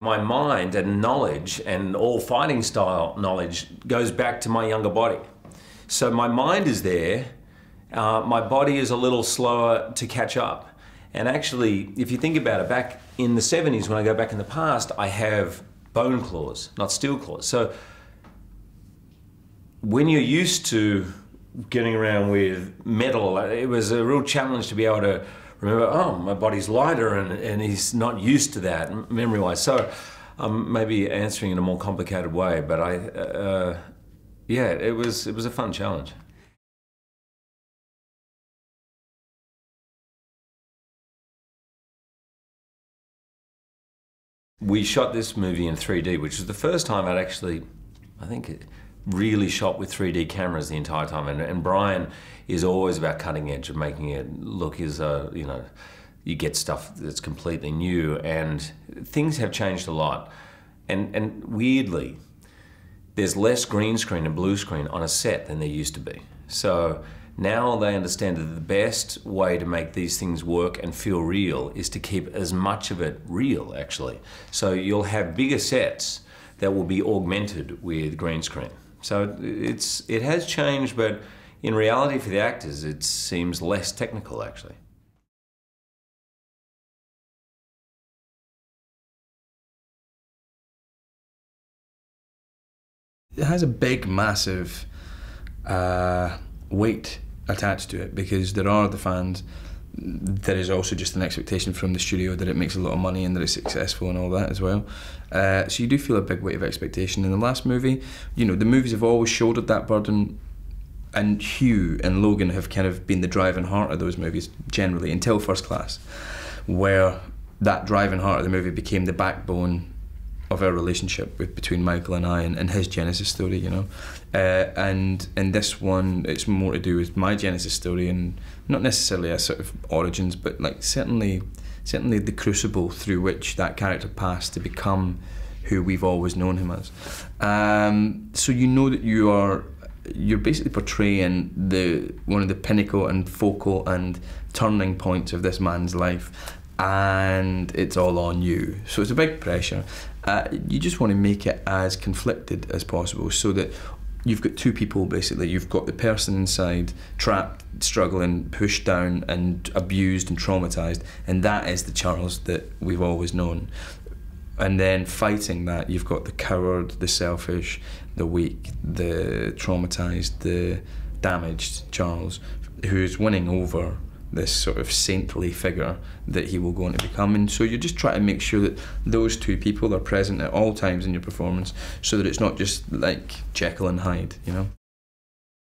My mind and knowledge and all fighting style knowledge goes back to my younger body. So my mind is there, my body is a little slower to catch up. And actually, if you think about it, back in the 70s, when I go back in the past, I have bone claws, not steel claws. So when you're used to getting around with metal, it was a real challenge to be able to remember, oh, my body's lighter, and he's not used to that memory-wise. So maybe answering in a more complicated way, but yeah, it was a fun challenge. We shot this movie in 3D, which was the first time I'd actually, I think, really shot with 3D cameras the entire time. And Brian is always about cutting edge and making it look as, you know, you get stuff that's completely new, and things have changed a lot. And weirdly, there's less green screen and blue screen on a set than there used to be. So now they understand that the best way to make these things work and feel real is to keep as much of it real, actually. So you'll have bigger sets that will be augmented with green screen. So it has changed, but in reality for the actors, it seems less technical, actually. It has a big, massive weight attached to it, because there are the fans. There is also just an expectation from the studio that it makes a lot of money and that it's successful and all that as well. So you do feel a big weight of expectation. In the last movie, you know, the movies have always shouldered that burden, and Hugh and Logan have kind of been the driving heart of those movies generally, until First Class, where that driving heart of the movie became the backbone of our relationship between Michael and I, and his Genesis story, you know. And in this one, it's more to do with my Genesis story, and not necessarily a sort of origins, but like certainly the crucible through which that character passed to become who we've always known him as. So you know that you're basically portraying one of the pinnacle and focal and turning points of this man's life, and it's all on you. So it's a big pressure. You just want to make it as conflicted as possible, so that you've got two people, basically. You've got the person inside, trapped, struggling, pushed down and abused and traumatised, and that is the Charles that we've always known. And then fighting that, you've got the coward, the selfish, the weak, the traumatised, the damaged Charles, who's winning over this sort of saintly figure that he will go on to become. And so you're just trying to make sure that those two people are present at all times in your performance, so that it's not just like Jekyll and Hyde, you know?